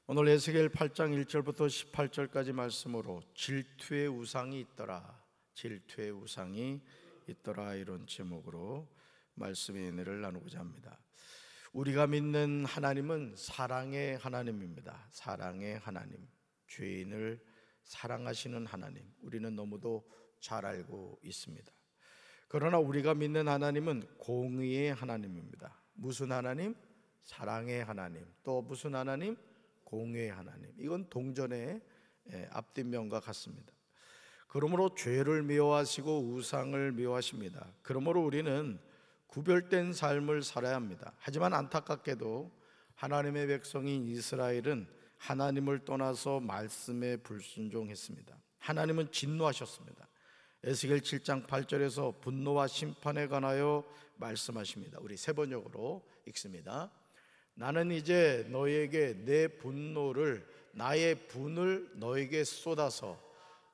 오늘 에스겔 8장 1절부터 18절까지 말씀으로 질투의 우상이 있더라, 질투의 우상이 있더라, 이런 제목으로 말씀의 은혜를 나누고자 합니다. 우리가 믿는 하나님은 사랑의 하나님입니다. 사랑의 하나님, 죄인을 사랑하시는 하나님, 우리는 너무도 잘 알고 있습니다. 그러나 우리가 믿는 하나님은 공의의 하나님입니다. 무슨 하나님? 사랑의 하나님. 또 무슨 하나님? 공의의 하나님. 이건 동전의 앞뒷면과 같습니다. 그러므로 죄를 미워하시고 우상을 미워하십니다. 그러므로 우리는 구별된 삶을 살아야 합니다. 하지만 안타깝게도 하나님의 백성인 이스라엘은 하나님을 떠나서 말씀에 불순종했습니다. 하나님은 진노하셨습니다. 에스겔 7장 8절에서 분노와 심판에 관하여 말씀하십니다. 우리 세 번역으로 읽습니다. 나는 이제 너희에게 내 분노를, 나의 분을 너희에게 쏟아서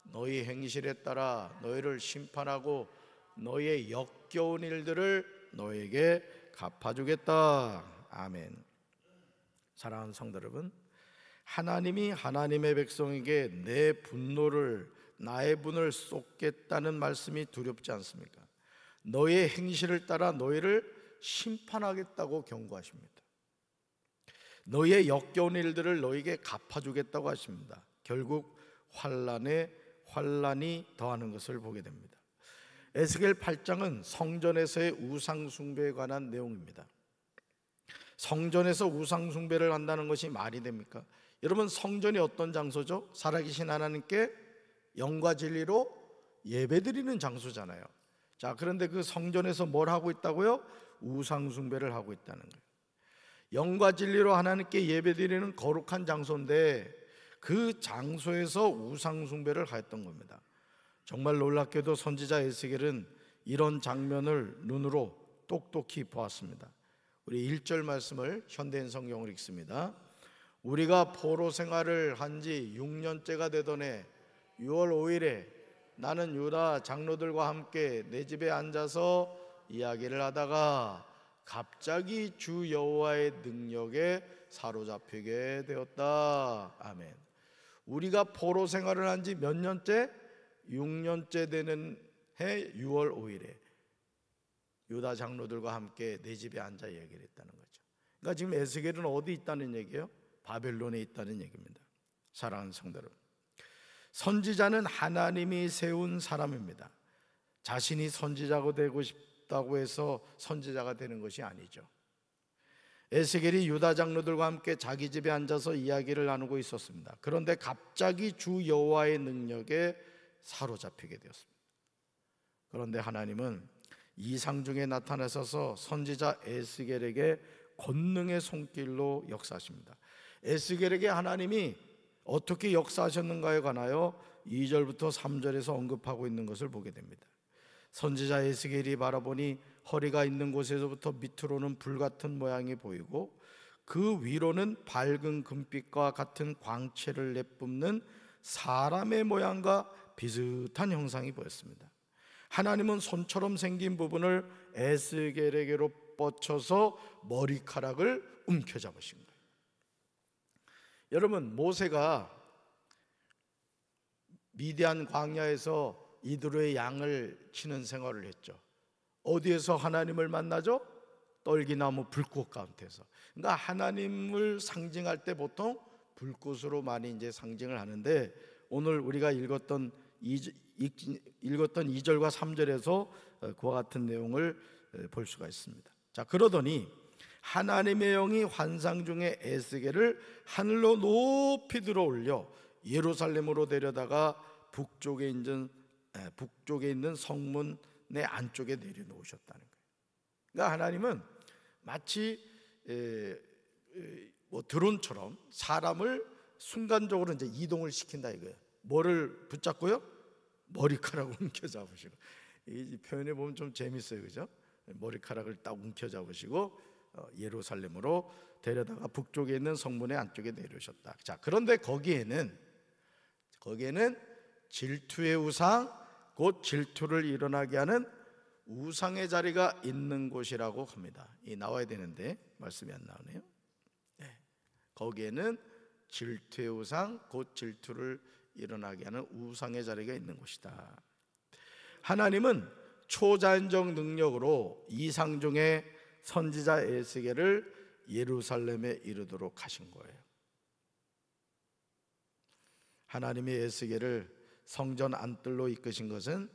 너희 행실에 따라 너희를 심판하고 너희의 역겨운 일들을 너희에게 갚아주겠다. 아멘. 사랑하는 성도 여러분, 하나님이 하나님의 백성에게 내 분노를, 나의 분을 쏟겠다는 말씀이 두렵지 않습니까? 너희의 행실을 따라 너희를 심판하겠다고 경고하십니다. 너희의 역겨운 일들을 너희에게 갚아주겠다고 하십니다. 결국 환란에 환란이 더하는 것을 보게 됩니다. 에스겔 8장은 성전에서의 우상 숭배에 관한 내용입니다. 성전에서 우상 숭배를 한다는 것이 말이 됩니까? 여러분, 성전이 어떤 장소죠? 살아계신 하나님께 영과 진리로 예배드리는 장소잖아요. 자, 그런데 그 성전에서 뭘 하고 있다고요? 우상 숭배를 하고 있다는 거예요. 영과 진리로 하나님께 예배드리는 거룩한 장소인데 그 장소에서 우상 숭배를 하였던 겁니다. 정말 놀랍게도 선지자 에스겔은 이런 장면을 눈으로 똑똑히 보았습니다. 우리 1절 말씀을 현대인 성경으로 읽습니다. 우리가 포로 생활을 한 지 6년째가 되던 해 6월 5일에 나는 유다 장로들과 함께 내 집에 앉아서 이야기를 하다가 갑자기 주 여호와의 능력에 사로잡히게 되었다. 아멘. 우리가 포로 생활을 한 지 몇 년째? 6년째 되는 해 6월 5일에 유다 장로들과 함께 내 집에 앉아 얘기를 했다는 거죠. 그러니까 지금 에스겔은 어디 있다는 얘기예요? 바벨론에 있다는 얘기입니다. 사랑하는 성도 여러분, 선지자는 하나님이 세운 사람입니다. 자신이 선지자가 되고 싶다고 해서 선지자가 되는 것이 아니죠. 에스겔이 유다 장로들과 함께 자기 집에 앉아서 이야기를 나누고 있었습니다. 그런데 갑자기 주 여호와의 능력에 사로잡히게 되었습니다. 그런데 하나님은 이상 중에 나타나셔서 선지자 에스겔에게 권능의 손길로 역사하십니다. 에스겔에게 하나님이 어떻게 역사하셨는가에 관하여 2절부터 3절에서 언급하고 있는 것을 보게 됩니다. 선지자 에스겔이 바라보니 허리가 있는 곳에서부터 밑으로는 불같은 모양이 보이고 그 위로는 밝은 금빛과 같은 광채를 내뿜는 사람의 모양과 비슷한 형상이 보였습니다. 하나님은 손처럼 생긴 부분을 에스겔에게로 뻗쳐서 머리카락을 움켜잡으신 거예요. 여러분, 모세가 미디안 광야에서 이드로의 양을 치는 생활을 했죠. 어디에서 하나님을 만나죠? 떨기나무 불꽃 가운데서. 그러니까 하나님을 상징할 때 보통 불꽃으로 많이 이제 상징을 하는데, 오늘 우리가 읽었던 2절과 3절에서 그와 같은 내용을 볼 수가 있습니다. 자, 그러더니 하나님의 영이 환상 중에 에스겔을 하늘로 높이 들어 올려 예루살렘으로 데려다가 북쪽에 있는 성문의 안쪽에 내려놓으셨다는 거예요. 그러니까 하나님은 마치 드론처럼 사람을 순간적으로 이제 이동을 시킨다 이거예요. 뭐를 붙잡고요? 머리카락을 움켜잡으시고. 이 표현에 보면 좀 재밌어요, 그죠? 머리카락을 딱 움켜잡으시고 예루살렘으로 데려다가 북쪽에 있는 성문의 안쪽에 내려오셨다. 자, 그런데 거기에는 질투의 우상, 곧 질투를 일어나게 하는 우상의 자리가 있는 곳이라고 합니다. 이 나와야 되는데 말씀이 안 나오네요. 네. 거기에는 질투의 우상, 곧 질투를 일어나게 하는 우상의 자리가 있는 곳이다. 하나님은 초자연적 능력으로 이상종의 선지자 에스겔을 예루살렘에 이르도록 하신 거예요. 하나님이 에스겔을 성전 안뜰로 이끄신 것은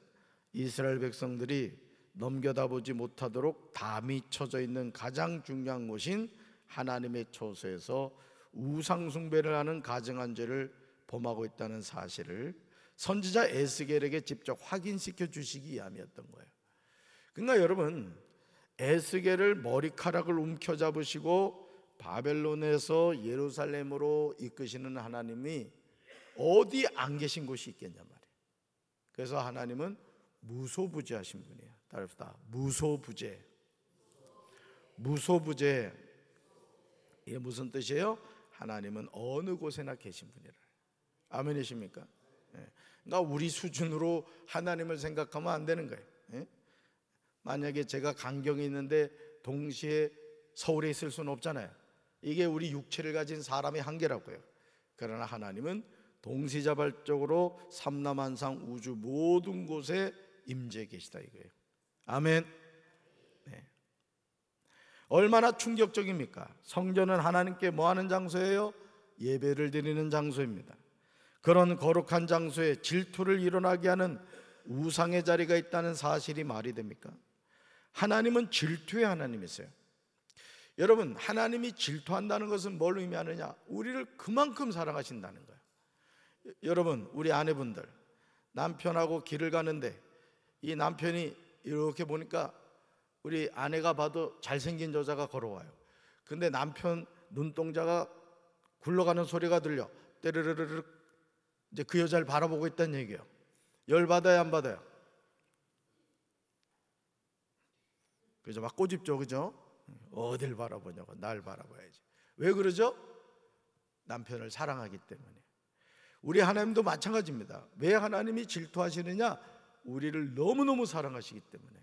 이스라엘 백성들이 넘겨다보지 못하도록 담이 쳐져 있는 가장 중요한 곳인 하나님의 처소에서 우상 숭배를 하는 가증한 죄를 범하고 있다는 사실을 선지자 에스겔에게 직접 확인시켜 주시기 위함이었던 거예요. 그러니까 여러분, 에스겔을 머리카락을 움켜잡으시고 바벨론에서 예루살렘으로 이끄시는 하나님이 어디 안 계신 곳이 있겠냐 말이에요. 그래서 하나님은 무소부재하신 분이에요. 따라합시다. 무소부재. 무소부재. 이게 무슨 뜻이에요? 하나님은 어느 곳에나 계신 분이라. 아멘이십니까? 그러니까 우리 수준으로 하나님을 생각하면 안 되는 거예요. 만약에 제가 강경이 있는데 동시에 서울에 있을 수는 없잖아요. 이게 우리 육체를 가진 사람의 한계라고요. 그러나 하나님은 동시자발적으로 삼라만상 우주 모든 곳에 임재해 계시다 이거예요. 아멘. 네. 얼마나 충격적입니까? 성전은 하나님께 뭐하는 장소예요? 예배를 드리는 장소입니다. 그런 거룩한 장소에 질투를 일어나게 하는 우상의 자리가 있다는 사실이 말이 됩니까? 하나님은 질투의 하나님이세요. 여러분, 하나님이 질투한다는 것은 뭘 의미하느냐? 우리를 그만큼 사랑하신다는 거예요. 여러분, 우리 아내분들, 남편하고 길을 가는데 이 남편이 이렇게 보니까 우리 아내가 봐도 잘생긴 여자가 걸어와요. 근데 남편 눈동자가 굴러가는 소리가 들려. 떼르르르르. 이제 그 여자를 바라보고 있다는 얘기예요. 열받아요, 안 받아요? 그죠? 막 꼬집죠, 그죠? 어딜 바라보냐고. 날 바라봐야지. 왜 그러죠? 남편을 사랑하기 때문에. 우리 하나님도 마찬가지입니다. 왜 하나님이 질투하시느냐? 우리를 너무너무 사랑하시기 때문에.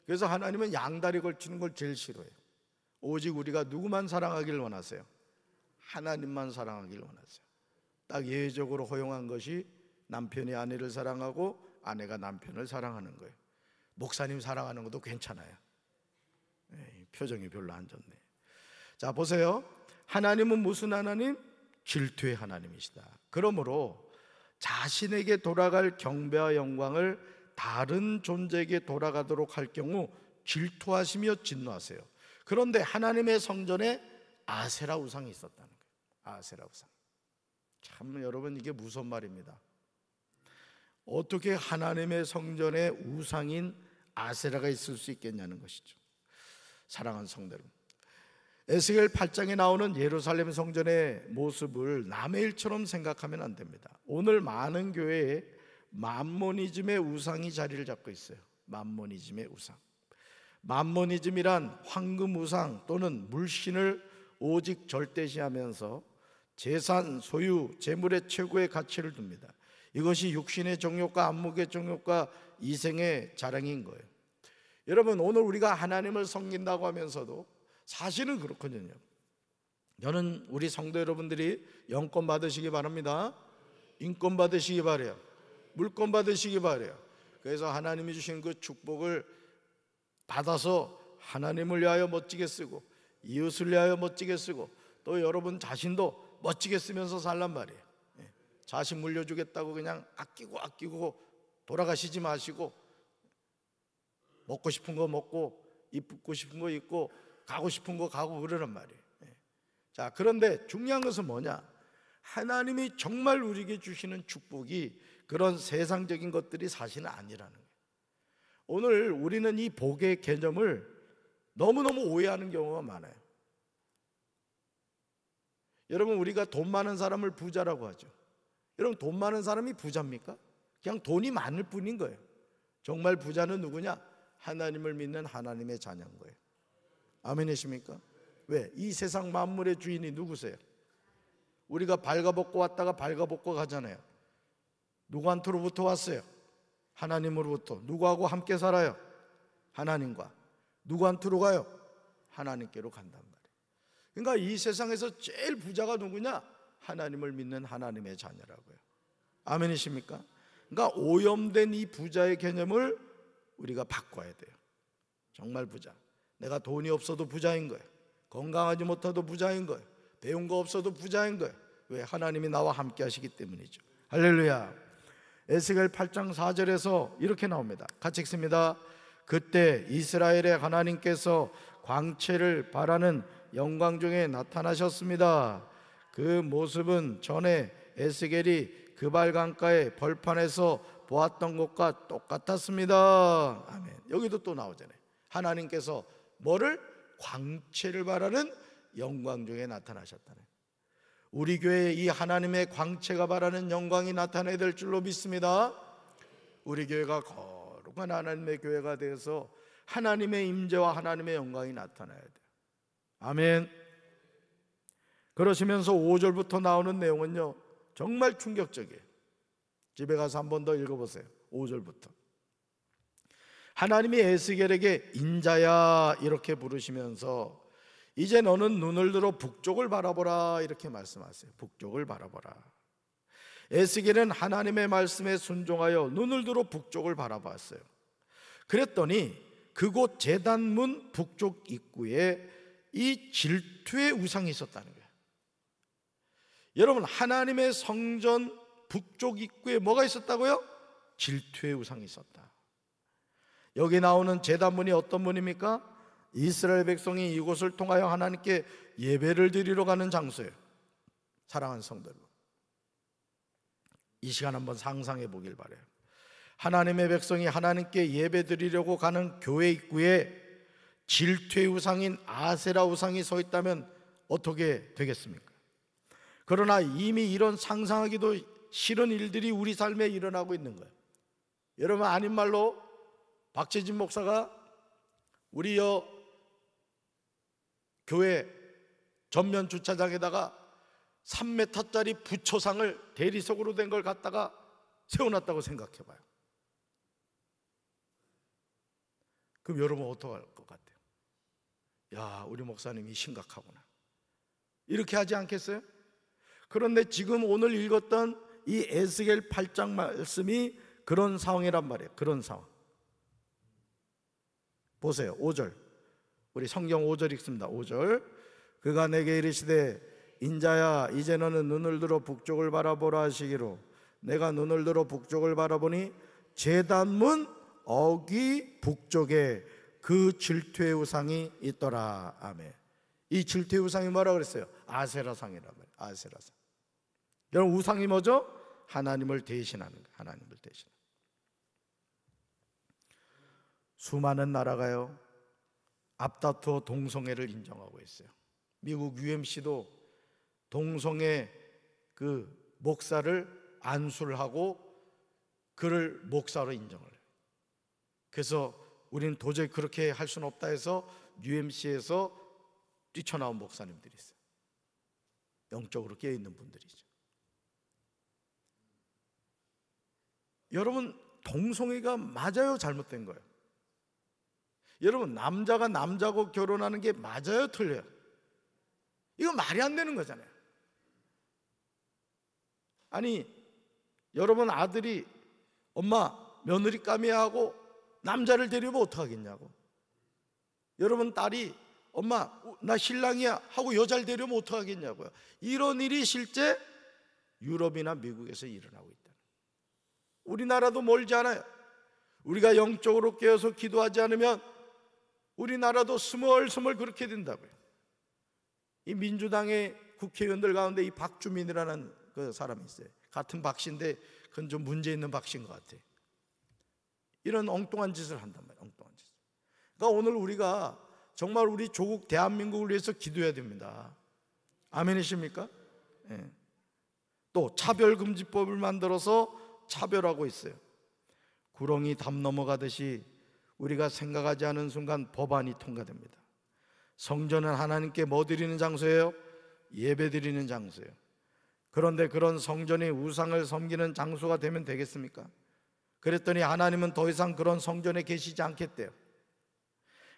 그래서 하나님은 양다리 걸치는 걸 제일 싫어해요. 오직 우리가 누구만 사랑하기를 원하세요? 하나님만 사랑하기를 원하세요. 딱 예외적으로 허용한 것이 남편이 아내를 사랑하고 아내가 남편을 사랑하는 거예요. 목사님 사랑하는 것도 괜찮아요. 표정이 별로 안 좋네. 자, 보세요. 하나님은 무슨 하나님? 질투의 하나님이시다. 그러므로 자신에게 돌아갈 경배와 영광을 다른 존재에게 돌아가도록 할 경우 질투하시며 진노하세요. 그런데 하나님의 성전에 아세라 우상이 있었다는 거예요. 아세라 우상. 참 여러분, 이게 무서운 말입니다. 어떻게 하나님의 성전에 우상인 아세라가 있을 수 있겠냐는 것이죠. 사랑하는 성도 여러분, 에스겔 8장에 나오는 예루살렘 성전의 모습을 남의 일처럼 생각하면 안 됩니다. 오늘 많은 교회에 맘모니즘의 우상이 자리를 잡고 있어요. 맘모니즘의 우상. 맘모니즘이란 황금 우상 또는 물신을 오직 절대시하면서 재산, 소유, 재물의 최고의 가치를 둡니다. 이것이 육신의 정욕과 안목의 정욕과 이생의 자랑인 거예요. 여러분, 오늘 우리가 하나님을 섬긴다고 하면서도 사실은 그렇거든요. 저는 우리 성도 여러분들이 영권 받으시기 바랍니다. 인권 받으시기 바라요. 물권 받으시기 바라요. 그래서 하나님이 주신 그 축복을 받아서 하나님을 위하여 멋지게 쓰고 이웃을 위하여 멋지게 쓰고 또 여러분 자신도 멋지게 쓰면서 살란 말이에요. 자신 물려주겠다고 그냥 아끼고 돌아가시지 마시고 먹고 싶은 거 먹고 입고 싶은 거 입고 가고 싶은 거 가고 그러란 말이에요. 자, 그런데 중요한 것은 뭐냐? 하나님이 정말 우리에게 주시는 축복이 그런 세상적인 것들이 사실은 아니라는 거예요. 오늘 우리는 이 복의 개념을 너무너무 오해하는 경우가 많아요. 여러분, 우리가 돈 많은 사람을 부자라고 하죠. 여러분, 돈 많은 사람이 부자입니까? 그냥 돈이 많을 뿐인 거예요. 정말 부자는 누구냐? 하나님을 믿는 하나님의 자녀인 거예요. 아멘이십니까? 왜? 이 세상 만물의 주인이 누구세요? 우리가 발가벗고 왔다가 발가벗고 가잖아요. 누구한테로부터 왔어요? 하나님으로부터. 누구하고 함께 살아요? 하나님과. 누구한테로 가요? 하나님께로 간단 말이에요. 그러니까 이 세상에서 제일 부자가 누구냐? 하나님을 믿는 하나님의 자녀라고요. 아멘이십니까? 그러니까 오염된 이 부자의 개념을 우리가 바꿔야 돼요. 정말 부자. 내가 돈이 없어도 부자인 거예요. 건강하지 못해도 부자인 거예요. 배운 거 없어도 부자인 거예요. 왜? 하나님이 나와 함께 하시기 때문이죠. 할렐루야. 에스겔 8장 4절에서 이렇게 나옵니다. 같이 읽습니다. 그때 이스라엘의 하나님께서 광채를 발하는 영광 중에 나타나셨습니다. 그 모습은 전에 에스겔이 그발강가의 벌판에서 보았던 것과 똑같았습니다. 아멘. 여기도 또 나오잖아요. 하나님께서 뭐를? 광채를 발하는 영광 중에 나타나셨다는. 우리 교회에 이 하나님의 광채가 발하는 영광이 나타나야 될 줄로 믿습니다. 우리 교회가 거룩한 하나님의 교회가 되어서 하나님의 임재와 하나님의 영광이 나타나야 돼요. 아멘. 그러시면서 5절부터 나오는 내용은요, 정말 충격적이에요. 집에 가서 한 번 더 읽어보세요. 5절부터. 하나님이 에스겔에게 인자야 이렇게 부르시면서 이제 너는 눈을 들어 북쪽을 바라보라 이렇게 말씀하세요. 북쪽을 바라보라. 에스겔은 하나님의 말씀에 순종하여 눈을 들어 북쪽을 바라봤어요. 그랬더니 그곳 제단문 북쪽 입구에 이 질투의 우상이 있었다는 거예요. 여러분, 하나님의 성전 북쪽 입구에 뭐가 있었다고요? 질투의 우상이 있었다. 여기 나오는 제단문이 어떤 문입니까? 이스라엘 백성이 이곳을 통하여 하나님께 예배를 드리러 가는 장소예요. 사랑하는 성도 여러분, 이 시간 한번 상상해 보길 바라요. 하나님의 백성이 하나님께 예배 드리려고 가는 교회 입구에 질투의 우상인 아세라 우상이 서 있다면 어떻게 되겠습니까? 그러나 이미 이런 상상하기도 싫은 일들이 우리 삶에 일어나고 있는 거예요. 여러분, 아닌 말로 박재진 목사가 우리 교회 전면 주차장에다가 3m짜리 부초상을 대리석으로 된 걸 갖다가 세워놨다고 생각해봐요. 그럼 여러분 어떻게 할 것 같아요? 야, 우리 목사님이 심각하구나, 이렇게 하지 않겠어요? 그런데 지금 오늘 읽었던 이 에스겔 8장 말씀이 그런 상황이란 말이에요. 그런 상황. 보세요. 5절. 우리 성경 5절 읽습니다. 5절. 그가 내게 이르시되 인자야 이제 너는 눈을 들어 북쪽을 바라보라 하시기로 내가 눈을 들어 북쪽을 바라보니 제단문 어귀 북쪽에 그 질투의 우상이 있더라. 아멘. 이 질투의 우상이 뭐라 그랬어요? 아세라상이란 말이에요. 아세라상. 여러분, 우상이 뭐죠? 하나님을 대신하는 거예요. 하나님을 대신하는. 수많은 나라가요 앞다투어 동성애를 인정하고 있어요. 미국 UMC도 동성애 그 목사를 안수를 하고 그를 목사로 인정을 해요. 그래서 우리는 도저히 그렇게 할 수는 없다 해서 UMC에서 뛰쳐나온 목사님들이 있어요. 영적으로 깨어있는 분들이죠. 여러분, 동성애가 맞아요, 잘못된 거예요? 여러분, 남자가 남자고 결혼하는 게 맞아요, 틀려요? 이거 말이 안 되는 거잖아요. 아니, 여러분 아들이 엄마 며느리 까미야 하고 남자를 데리면 어떡하겠냐고. 여러분 딸이 엄마 나 신랑이야 하고 여자를 데리면 어떡하겠냐고요. 이런 일이 실제 유럽이나 미국에서 일어나고 있다. 우리나라도 멀지 않아요. 우리가 영적으로 깨어서 기도하지 않으면 우리나라도 스멀스멀 그렇게 된다고요. 이 민주당의 국회의원들 가운데 이 박주민이라는 그 사람이 있어요. 같은 박씨인데 그건 좀 문제 있는 박씨인 것 같아요. 이런 엉뚱한 짓을 한단 말이에요. 엉뚱한 짓. 그러니까 오늘 우리가 정말 우리 조국 대한민국을 위해서 기도해야 됩니다. 아멘이십니까? 네. 또 차별금지법을 만들어서 차별하고 있어요. 구렁이 담 넘어가듯이 우리가 생각하지 않은 순간 법안이 통과됩니다. 성전은 하나님께 뭐 드리는 장소예요? 예배 드리는 장소예요. 그런데 그런 성전이 우상을 섬기는 장소가 되면 되겠습니까? 그랬더니 하나님은 더 이상 그런 성전에 계시지 않겠대요.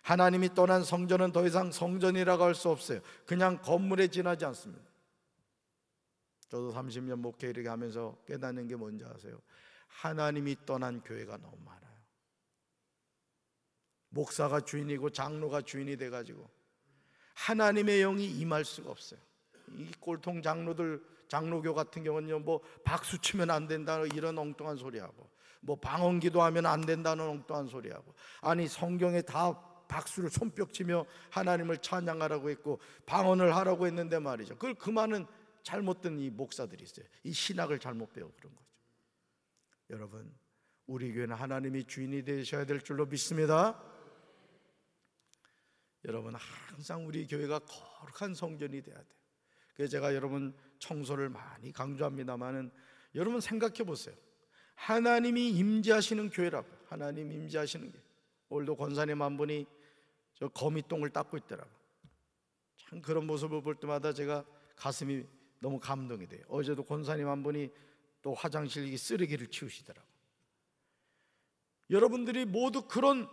하나님이 떠난 성전은 더 이상 성전이라고 할 수 없어요. 그냥 건물에 지나지 않습니다. 저도 30년 목회 이렇게 하면서 깨닫는 게 뭔지 아세요? 하나님이 떠난 교회가 너무 많아요. 목사가 주인이고 장로가 주인이 돼가지고 하나님의 영이 임할 수가 없어요. 이 꼴통 장로들, 장로교 같은 경우는요, 뭐 박수 치면 안 된다는 이런 엉뚱한 소리하고, 뭐 방언기도 하면 안 된다는 엉뚱한 소리하고, 아니 성경에 다 박수를 손뼉 치며 하나님을 찬양하라고 했고 방언을 하라고 했는데 말이죠, 그걸 그 많은 잘못된 이 목사들이 있어요. 이 신학을 잘못 배워 그런 거죠. 여러분, 우리 교회는 하나님이 주인이 되셔야 될 줄로 믿습니다. 여러분, 항상 우리 교회가 거룩한 성전이 돼야 돼요. 그래서 제가 여러분 청소를 많이 강조합니다만은, 여러분 생각해 보세요. 하나님이 임재하시는 교회라고. 하나님 임재하시는 게, 오늘도 권사님 한 분이 저 거미똥을 닦고 있더라고. 참 그런 모습을 볼 때마다 제가 가슴이 너무 감동이 돼요. 어제도 권사님 한 분이 또 화장실 이 쓰레기를 치우시더라고. 여러분들이 모두 그런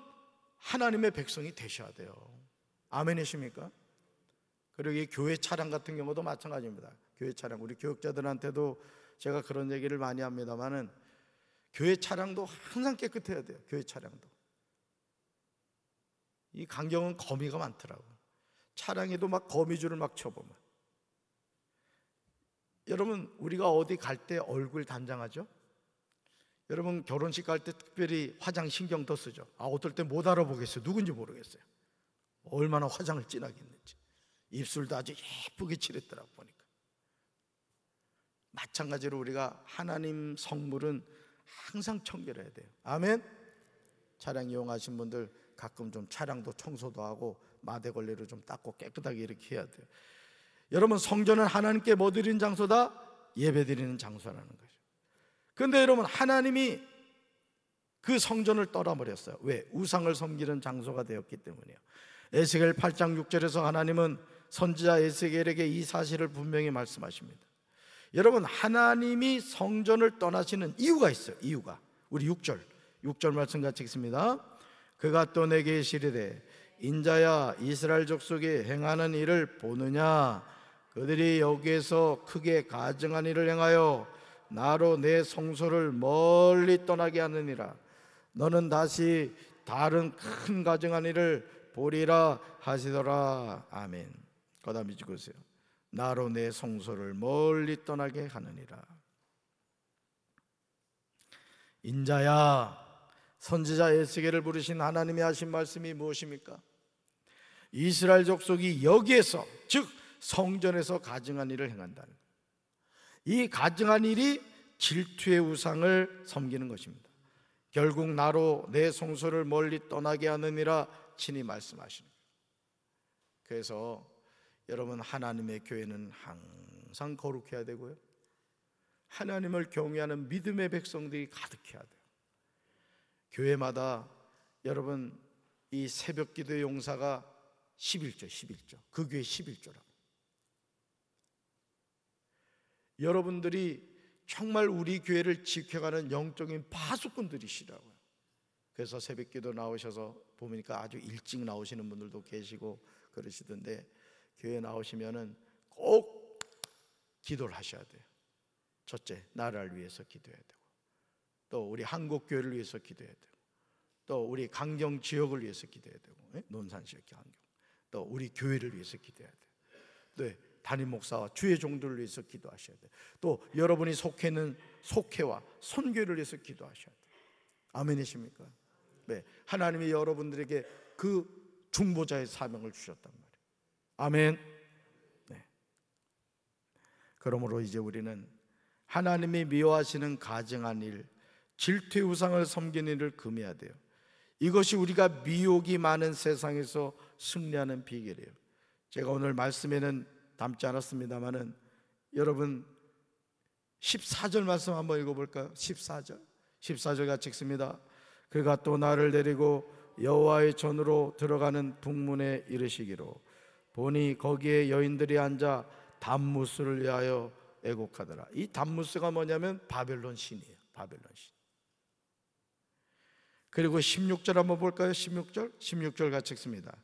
하나님의 백성이 되셔야 돼요. 아멘이십니까? 그리고 이 교회 차량 같은 경우도 마찬가지입니다. 교회 차량, 우리 교육자들한테도 제가 그런 얘기를 많이 합니다만은, 교회 차량도 항상 깨끗해야 돼요. 교회 차량도. 이 강경은 거미가 많더라고요. 차량에도 막 거미줄을 막 쳐보면. 여러분, 우리가 어디 갈 때 얼굴 단장하죠? 여러분 결혼식 갈 때 특별히 화장 신경 더 쓰죠. 어떨 때 못 알아보겠어요. 누군지 모르겠어요. 얼마나 화장을 진하게 했는지. 입술도 아주 예쁘게 칠했더라고 보니까. 마찬가지로 우리가 하나님 성물은 항상 청결해야 돼요. 아멘. 차량 이용하신 분들 가끔 좀 차량도 청소도 하고 마대걸레로 좀 닦고 깨끗하게 이렇게 해야 돼요. 여러분, 성전은 하나님께 뭐 드리는 장소다? 예배 드리는 장소라는 거죠. 그런데 여러분, 하나님이 그 성전을 떠나버렸어요. 왜? 우상을 섬기는 장소가 되었기 때문이에요. 에스겔 8장 6절에서 하나님은 선지자 에스겔에게 이 사실을 분명히 말씀하십니다. 여러분, 하나님이 성전을 떠나시는 이유가 있어요. 이유가. 우리 6절 말씀 같이 읽습니다. 그가 또 내게 이르시되, 인자야, 이스라엘 족속이 행하는 일을 보느냐? 그들이 여기에서 크게 가증한 일을 행하여 나로 내 성소를 멀리 떠나게 하느니라. 너는 다시 다른 큰 가증한 일을 보리라 하시더라. 아멘. 거다 읽으세요. 나로 내 성소를 멀리 떠나게 하느니라. 인자야, 선지자 에스겔을 부르신 하나님이 하신 말씀이 무엇입니까? 이스라엘 족속이 여기에서, 즉 성전에서 가증한 일을 행한다는 거예요. 이 가증한 일이 질투의 우상을 섬기는 것입니다. 결국 나로 내 성소를 멀리 떠나게 하느니라 친히 말씀하시는 거예요. 그래서 여러분, 하나님의 교회는 항상 거룩해야 되고요, 하나님을 경외하는 믿음의 백성들이 가득해야 돼요. 교회마다 여러분, 이 새벽 기도의 용사가 11조, 그 교회 11조라고. 여러분들이 정말 우리 교회를 지켜가는 영적인 파수꾼들이시라고요. 그래서 새벽 기도 나오셔서 보니까 아주 일찍 나오시는 분들도 계시고 그러시던데, 교회 나오시면은 꼭 기도를 하셔야 돼요. 첫째, 나라를 위해서 기도해야 되고, 또 우리 한국 교회를 위해서 기도해야 되고, 또 우리 강경 지역을 위해서 기도해야 되고, 논산 지역 강경, 또 우리 교회를 위해서 기도해야 돼요. 네, 담임 목사와 주의 종들을 위해서 기도하셔야 돼요. 또 여러분이 속해 있는 속회와 선교를 위해서 기도하셔야 돼요. 아멘이십니까? 네, 하나님이 여러분들에게 그 중보자의 사명을 주셨단 말이에요. 아멘. 네. 그러므로 이제 우리는 하나님이 미워하시는 가증한 일, 질투의 우상을 섬기는 일을 금해야 돼요. 이것이 우리가 미혹이 많은 세상에서 승리하는 비결이에요. 제가 오늘 말씀에는 담지 않았습니다만은, 여러분 14절 말씀 한번 읽어볼까요? 14절 같이 읽습니다. 그가 또 나를 데리고 여호와의 전으로 들어가는 북문에 이르시기로, 보니 거기에 여인들이 앉아 담무스를 위하여 애곡하더라. 이 담무스가 뭐냐면 바벨론 신이에요. 바벨론 신. 그리고 16절 한번 볼까요? 16절 같이 읽습니다.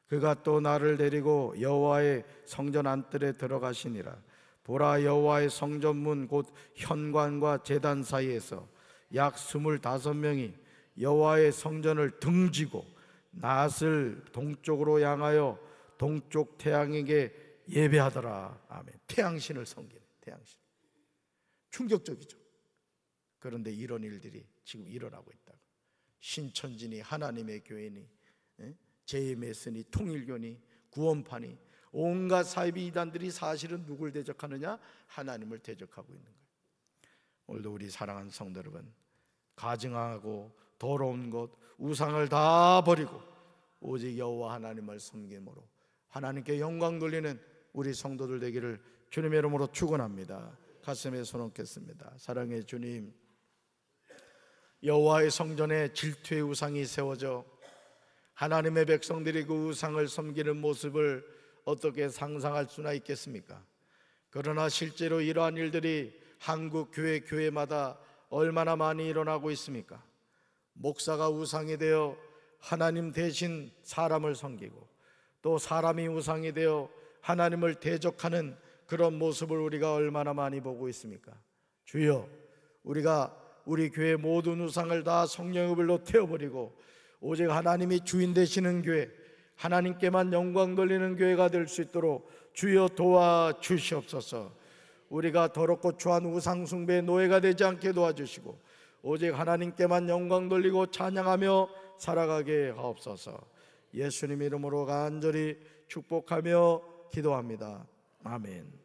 그가 또 나를 데리고 여호와의 성전 안뜰에 들어가시니라. 보라, 여호와의 성전문 곧 현관과 제단 사이에서 약 25명이 여호와의 성전을 등지고 낫을 동쪽으로 향하여 동쪽 태양에게 예배하더라. 아멘. 태양신을 섬기는, 태양신. 충격적이죠. 그런데 이런 일들이 지금 일어나고 있다고. 신천지니 하나님의 교회니 JMS니 통일교니 구원파니 온갖 사이비 이단들이 사실은 누굴 대적하느냐? 하나님을 대적하고 있는 거예요. 오늘도 우리 사랑하는 성도 여러분, 가증하고 더러운 것, 우상을 다 버리고 오직 여호와 하나님을 섬김으로 하나님께 영광 돌리는 우리 성도들 되기를 주님의 이름으로 축원합니다. 가슴에 손 얹겠습니다. 사랑의 주님, 여호와의 성전에 질투의 우상이 세워져 하나님의 백성들이 그 우상을 섬기는 모습을 어떻게 상상할 수나 있겠습니까? 그러나 실제로 이러한 일들이 한국 교회마다 얼마나 많이 일어나고 있습니까? 목사가 우상이 되어 하나님 대신 사람을 섬기고 또 사람이 우상이 되어 하나님을 대적하는 그런 모습을 우리가 얼마나 많이 보고 있습니까? 주여, 우리가 우리 교회 모든 우상을 다 성령의 불로 태워버리고 오직 하나님이 주인 되시는 교회, 하나님께만 영광 돌리는 교회가 될 수 있도록 주여 도와주시옵소서. 우리가 더럽고 추한 우상 숭배의 노예가 되지 않게 도와주시고 오직 하나님께만 영광 돌리고 찬양하며 살아가게 하옵소서. 예수님 이름으로 간절히 축복하며 기도합니다. 아멘.